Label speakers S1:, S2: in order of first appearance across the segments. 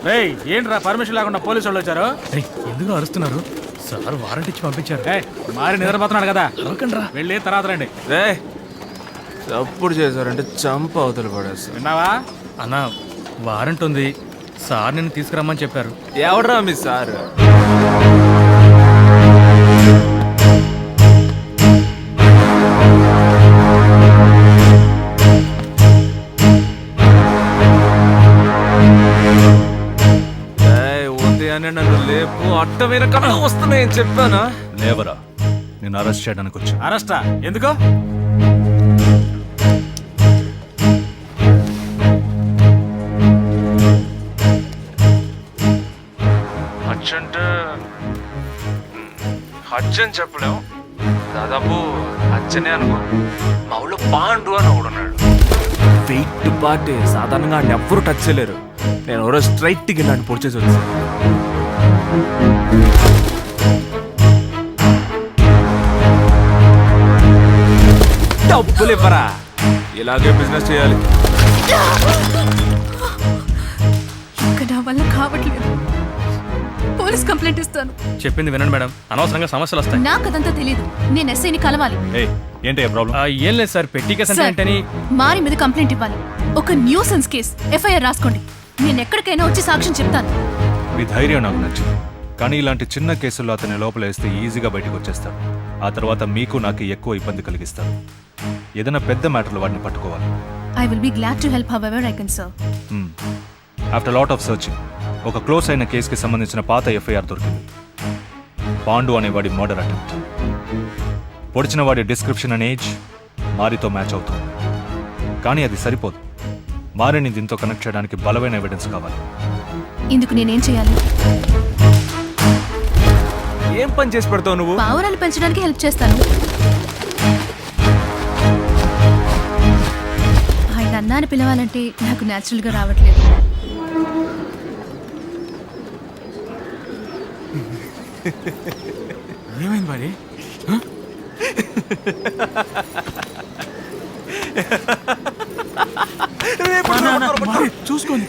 S1: రేయ్ ఏంట్రా పర్మిషన్ లేకుండా పోలీసు వాళ్ళు వచ్చారు?
S2: ఎందుకు అరుస్తున్నారు? సార్ వారెంట్ ఇచ్చి పంపించారు.
S1: మారి నిద్రపోతున్నాడు కదా,
S2: అరవకండ్రా.
S1: వెళ్ళి తర్వాత రండి.
S3: రే తప్పుడు చేశారంటే చంప అవతల పడేస్తా.
S1: విన్నావా?
S2: అన్న వారెంట్ ఉంది, సార్ నిన్ను తీసుకురమ్మని చెప్పారు.
S3: ఎవడరా మీ సార్? ఉదయాన్నే నన్ను లేపు, అడ్డమైన కన్నా వస్తున్నాయని చెప్పానా?
S4: లేవరా, నేను అరెస్ట్ చేయడానికి వచ్చా.
S1: అరెస్టా? ఎందుకు?
S3: హజ్ అంటే హజ్ అని చెప్పలేము, దాదాపు హజ్జనే అనుకో. మా ఊళ్ళో పాండు అని ఒకడున్నాడు, వెయిట్ పాటే. సాధారణంగా ఆయన ఎవ్వరూ టచ్ చేయలేరు. నేను ఎవరో స్ట్రైట్కి వెళ్ళాను పొడిచేసి వచ్చాను. డబ్బులు ఇవ్వరా, ఇలాగే బిజినెస్ చేయాలి.
S5: ఇంకా నా వల్ల కావట్లేదు. పోలీస్ కంప్లైంట్ ఇస్తాను.
S2: చెప్పింది వినండి మేడం, అనవసరంగా సమస్యలు వస్తాయి.
S5: నాకు అదంతా తెలియదు. నేను ఎస్ఐని కలవాలి.
S4: ఏంటి ప్రాబ్లం?
S2: ఏం లేదు సార్, పెట్టి కేసు అంటే
S5: సార్,
S2: ఏంటని.
S5: మారి మీద కంప్లైంట్ ఇవ్వాలి. ఒక న్యూసెన్స్ కేస్, ఎఫ్ఐఆర్ రాసుకోండి. నేను ఎక్కడికైనా వచ్చి సాక్ష్యం చెప్తాను.
S4: మీ ధైర్యం నాకు నచ్చింది, కానీ ఇలాంటి చిన్న కేసుల్లో అతని లోపల వేస్తే ఈజీగా బయటకు వచ్చేస్తాడు. ఆ తర్వాత మీకు నాకు ఎక్కువ ఇబ్బంది కలిగిస్తారు. ఏదైనా పెద్ద మ్యాటర్లు వాటిని పట్టుకోవాలి.
S5: I will be glad to help however I can serve.
S4: After lot of searching ఒక క్లోజ్ అయిన కేసుకి సంబంధించిన పాత ఎఫ్ఐఆర్ దొరికింది. పాండు అనేవాడి మర్డర్ అటెంప్ట్. పొడిచిన వాడి డిస్క్రిప్షన్ అండ్ ఏజ్ మారితో మ్యాచ్ అవుతుంది. కానీ అది సరిపోదు, మారిని దీంతో కనెక్ట్ చేయడానికి బలమైన ఎవిడెన్స్ కావాలి.
S5: ఇందుకు నేనేం చేయాలి?
S3: ఏం పని చేసి పెడతావు నువ్వు?
S5: పావురాలు పెంచడానికి హెల్ప్ చేస్తాను. ఆయన అన్నాన్ని పిలవాలంటే నాకు న్యాచురల్ గా రావట్లేదు.
S1: ఏమైంది మరి?
S3: చూసుకోండి.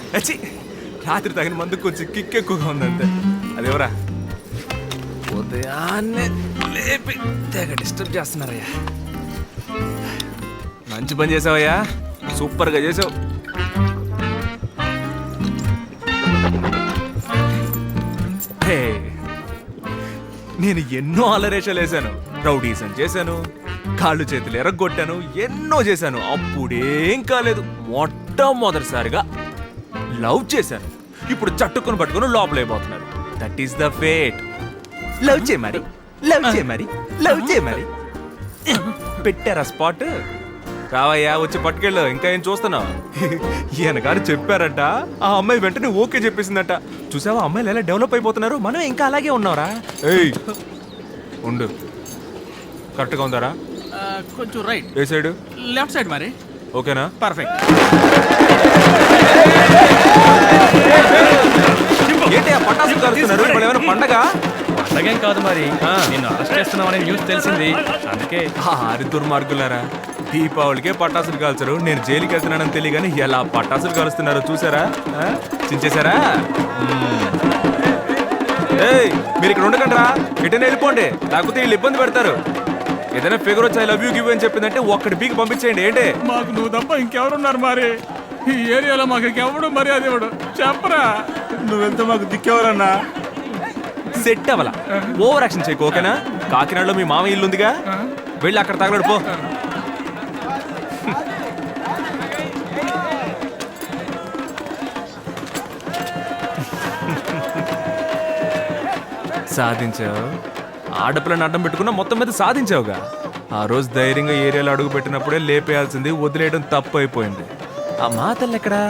S3: రాత్రి తగిన మందు కొంచెం కిక్ ఎక్కువగా ఉందంతే. అదేవరా ఉదయాన్నే లేపి తెగ డిస్టర్బ్ చేస్తున్నారయ్యా. మంచి పని చేసావయ్యా, సూపర్గా చేసావు. నేను ఎన్నో అలరేషాలు వేసాను, రౌడీసన్ చేశాను, కాళ్ళు చేతులు ఎరగొట్టాను, ఎన్నో చేశాను. అప్పుడేం కాలేదు. మొట్టమొదటిసారిగా లవ్ చేశాను. ఇప్పుడు చట్టుకుని పట్టుకుని లోపలైపోతున్నారు. That is the fate. Love చేయ మరి, లవ్ చేయ మరి, లవ్ చేయ మరి. పెట్టారా స్పాట్? రావయ్యా, వచ్చి పట్టుకెళ్ళు. ఇంకా ఏం చూస్తున్నావు? ఈయన గారు చెప్పారట, ఆ అమ్మాయి వెంటనే ఓకే చెప్పేసిందట. చూసావా అమ్మాయిలు ఎలా డెవలప్ అయిపోతున్నారు? మనం ఇంకా అలాగే ఉన్నారా? ఏయ్ ఉండు, కరెక్ట్గా ఉందారా?
S1: కొంచెం రైట్.
S3: ఏ సైడ్?
S1: లెఫ్ట్ సైడ్ మరి.
S3: ఓకేనా?
S1: పర్ఫెక్ట్.
S3: ఏంటి ఆ పటాసులు కలుస్తున్నారు? ఇప్పుడు ఏమైనా పండగ?
S2: అలాగేం కాదు మరి, నేను అరెస్ట్ చేస్తున్నామనే న్యూస్ తెలిసింది, అందుకే.
S3: ఆరి దుర్మార్గులారా, దీపావళికే పటాసులు కాల్చరు, నేను జైలుకి వెళ్తున్నానని తెలియగానే ఎలా పటాసులు కాలుస్తున్నారో చూసారా? చించేశారా? ఏయ్ మీరు ఇక్కడ ఉండకండి, ఎటైనా వెళ్ళిపోండి, లేకపోతే వీళ్ళు ఇబ్బంది పెడతారు. ఏదైనా ఫిగర్ వచ్చి ఐ లవ్ యూ గివ్ అని చెప్పిందంటే ఒక్కడి పీకి పంపించేయండి. ఏంటి?
S1: మాకు నువ్వు తప్ప ఇంకెవరున్నారు మరి? ఈ ఏరియాలో మాకు ఇంకెవడు మర్యాద ఇవ్వడు. చెప్పరా, నువ్వు వెళ్తే మాకు దిక్కెవరన్నా?
S3: సెట్ అవ్వాల, ఓవర్ యాక్షన్ చేయకు, ఓకేనా? కాకినాడలో మీ మామ ఇల్లు ఉందిగా, వెళ్ళి అక్కడ తగలడు పో. సాధించావు. ఆడపిల్లని అడ్డం పెట్టుకున్నా మొత్తం మీద సాధించావుగా. ఆ రోజు ధైర్యంగా ఏరియాలో అడుగు పెట్టినప్పుడే లేపేయాల్సింది, వదిలేయడం తప్పు అయిపోయింది. ఆ మాతల్ని ఎక్కడా?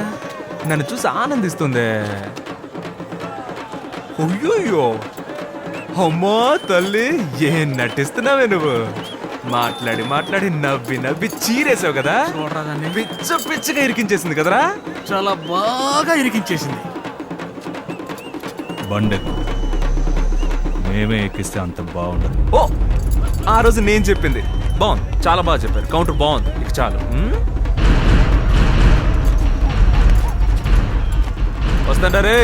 S3: నన్ను చూసి ఆనందిస్తుందే. అయ్యోయ్యో, అమ్మా తల్లి, ఏం నటిస్తున్నావే నువ్వు? మాట్లాడి మాట్లాడి నవ్వి నవ్వి చీరేసావు కదా. పిచ్చ పిచ్చగా ఇరికించేసింది కదరా.
S1: చాలా బాగా ఇరికించేసింది.
S4: బండెక్కు, మేమే ఎక్కిస్తే అంత బాగుండదు.
S3: ఓ, ఆ రోజు నేను చెప్పింది బాగుంది, చాలా బాగా చెప్పారు. కౌంటర్ బాగుంది, ఇక చాలు. వస్తా. వస్తాడా రే?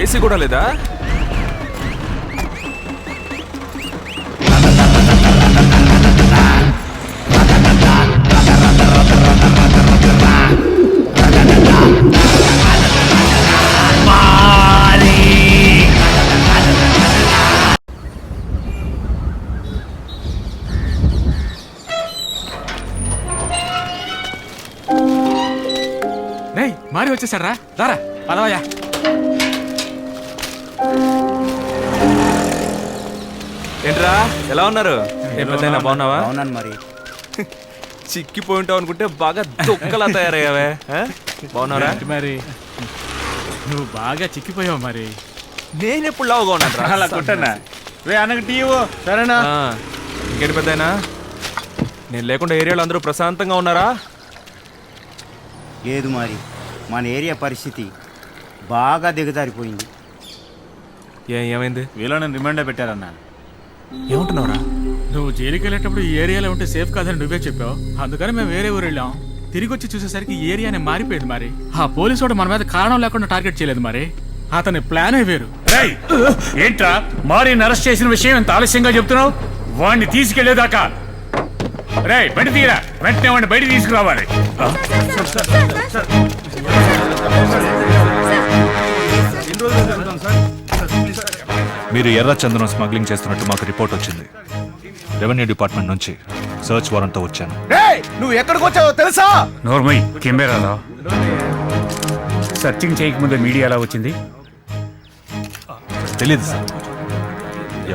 S3: ఏసీ కూడా లేదా?
S1: రేయ్ మారి వచ్చేసాడు రా, దారా పదవయ్యా.
S3: ఏంట్రా ఎలా ఉన్నారు? ఎప్పుడైనా బాగున్నావా?
S6: అవునాను మరి.
S3: చిక్కిపోయి ఉంటావు అనుకుంటే బాగా దుక్కలా తయారయ్యావే. బాగున్నారా?
S1: ఏంటి మరి నువ్వు బాగా చిక్కిపోయావు మరి.
S3: నేను ఎప్పుడు లావుగా ఉన్నాను
S6: అలా కొట్టనా? రే అన్నకి టీ ఇవ్వు. సరేనా?
S3: ఇంకేంటి పెద్దయినా, నేను లేకుండా ఏరియాలో అందరూ ప్రశాంతంగా ఉన్నారా?
S6: లేదు మరి, మన ఏరియా పరిస్థితి బాగా దిగజారిపోయింది.
S3: ఏమైంది?
S6: వీళ్ళని రిమైండ్ పెట్టారన్నా.
S3: ఏమంటున్నావురా?
S1: నువ్వు జైలుకి వెళ్ళేటప్పుడు ఈ ఏరియాలో ఉంటే సేఫ్ కాదని నువ్వే చెప్పావు. అందుకని మేము వేరే ఊరు వెళ్ళాం. తిరిగి వచ్చి చూసేసరికి ఈ ఏరియానే మారిపోయింది మరి. ఆ పోలీసు వాడు మన మీద కారణం లేకుండా టార్గెట్ చేయలేదు మరి. అతని ప్లానే వేరు.
S7: ఏంట్రా మారిని అరెస్ట్ చేసిన విషయం ఎంత ఆలస్యంగా చెప్తున్నావు? వాడిని తీసుకెళ్లేదాకా రేయ్ బయట తీరా, వెంటనే వాడిని బయట తీసుకురావాలి.
S4: మీరు ఎర్రచందనం స్మగ్లింగ్ చేస్తున్నట్టు మాకు రిపోర్ట్ వచ్చింది. రెవెన్యూ డిపార్ట్మెంట్ నుంచి సర్చ్ వారెంట్తో వచ్చాను.
S6: నువ్వు ఎక్కడికి వచ్చావో తెలుసా?
S7: నోర్మై కెమెరాలో సర్చింగ్ చేయకముందే మీడియా ఎలా వచ్చింది?
S4: తెలీదు సార్,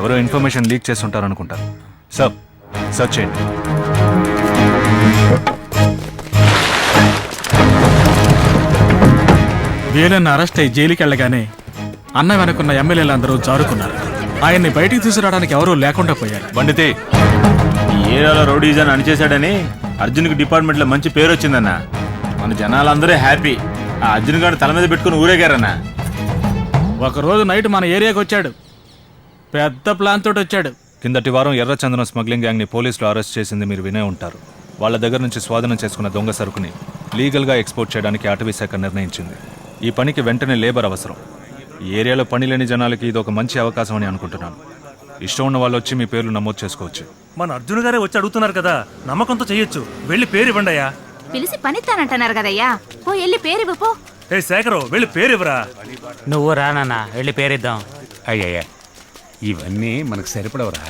S4: ఎవరో ఇన్ఫర్మేషన్ లీక్ చేసి ఉంటారనుకుంటారు. సార్ సర్చ్ చేయండి.
S1: వీళ్ళని అరెస్ట్ అయ్యి జైలుకి వెళ్ళగానే అన్న వెనుకున్న ఎమ్మెల్యేలు అందరూ జారుకున్నారు. ఆయన్ని బయటికి తీసుకురావడానికి ఎవరూ లేకుండా పోయారు.
S4: బండితే
S8: ఈ ఏరియాలో రౌడీజన్ అనిచేశాడని అర్జున్కి డిపార్ట్మెంట్లో మంచి పేరు వచ్చిందన్న. మన జనాలందరూ హ్యాపీ. ఆ అర్జున్ గారు తల మీద పెట్టుకుని ఊరేగారన్న.
S1: ఒకరోజు నైట్ మన ఏరియాకి వచ్చాడు. పెద్ద ప్లాన్ తోటి వచ్చాడు.
S4: కిందటి వారం ఎర్రచందనం స్మగ్లింగ్ గ్యాంగ్ని పోలీసులు అరెస్ట్ చేసింది మీరు వినే ఉంటారు. వాళ్ళ దగ్గర నుంచి స్వాధీనం చేసుకున్న దొంగ సరుకుని లీగల్గా ఎక్స్పోర్ట్ చేయడానికి అటవీ శాఖ నిర్ణయించింది. ఈ పనికి వెంటనే లేబర్ అవసరం. ఈ ఏరియాలో పని లేని జనాలకి ఇది ఒక మంచి అవకాశం అని అనుకుంటున్నాను. ఇష్టం ఉన్న వాళ్ళు వచ్చి మీ పేర్లు నమోదు చేసుకోవచ్చు.
S9: మన అర్జున్ గారే వచ్చి అడుగుతున్నారు కదా, నమ్మకంతో చెయ్యొచ్చు. వెళ్ళి పేరు ఇవ్వండి అయ్యా.
S5: పిలిచి పనిస్తానంటున్నారు కదయ్యా, పో వెళ్ళి పేరు పో.
S9: ఏ శేఖరు, వెళ్ళి పేరు ఇవ్వరా.
S10: నువ్వు రానన్నా, వెళ్ళి పేరిద్దాం.
S7: అయ్యయ్యా ఇవన్నీ మనకు సరిపడవరా?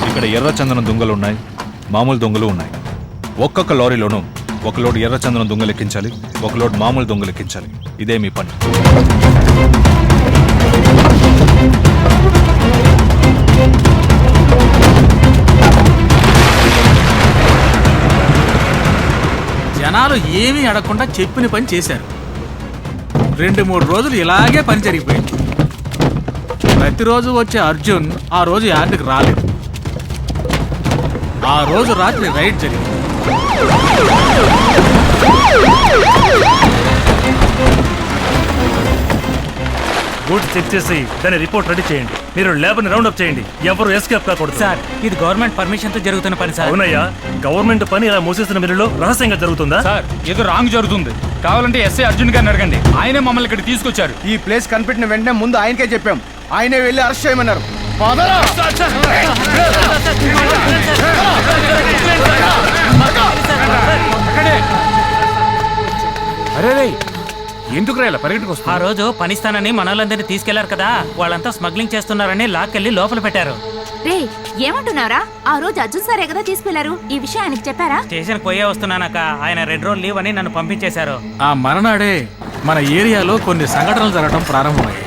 S4: ఇక్కడ ఎర్రచందనం దొంగలు ఉన్నాయి, మామూలు దొంగలు ఉన్నాయి. ఒక్కొక్క లారీలోనూ ఒక లోడ్ ఎర్రచందనం దొంగలు ఎక్కించాలి, ఒక లోడ్ మామూలు దొంగలు ఎక్కించాలి. ఇదే మీ పని.
S1: జనాలు ఏమీ అడగకుండా చెప్పిన పని చేశారు. 2-3 రోజులు ఇలాగే పని జరిగిపోయింది. ప్రతిరోజు వచ్చే అర్జున్ ఆ రోజు యార్డుకి రాలేదు. ఆ రోజు రాత్రి రైడ్ జరిగింది.
S9: బోట్ చెక్ చేసి దాని రిపోర్ట్ రెడీ చేయండి. మీరు లేబర్ ని రౌండ్ అప్ చేయండి. ఎవరు ఎస్కేప్ కాకూడదు.
S10: సార్, ఇది గవర్నమెంట్ పర్మిషన్ తో జరుగుతున్న పని సార్.
S9: అవునయ్యా, గవర్నమెంట్ పని ఇలా మూసేసిన మిల్లులో రహస్యంగా జరుగుతుందా?
S2: సార్ ఏదో రాంగ్ జరుగుతుంది. కావాలంటే ఎస్ఐ అర్జున్ గారిని అడగండి. ఆయనే మమ్మల్ని ఇక్కడ తీసుకొచ్చారు.
S6: ఈ ప్లేస్ కనిపెట్టిన వెంటనే ముందు ఆయనకే చెప్పాం. ఆయనే వెళ్ళి అరెస్ట్ చేయమన్నారు.
S7: అరే ఎందుకు రా ఇలా పరిగెట్టుకొస్తా?
S10: ఆ రోజు పనిస్తానని మనోళ్ళందరినీ తీసుకెళ్లారు కదా, వాళ్ళంతా స్మగ్లింగ్ చేస్తున్నారని లాక్కెళ్లి లోపల పెట్టారు.
S5: రే ఏమంటున్నారా? ఆ రోజు అర్జున్ సారే కదా తీసుకెళ్లారు. ఈ విషయం ఆయనకి చెప్పారా?
S10: స్టేషన్ పోయే వస్తున్నానక్క, ఆయన 2 రోజులు లీవ్ అని నన్ను పంపించేశారు.
S1: ఆ మరణాడే మన ఏరియాలో కొన్ని సంఘటనలు జరగడం ప్రారంభమయ్యాయి.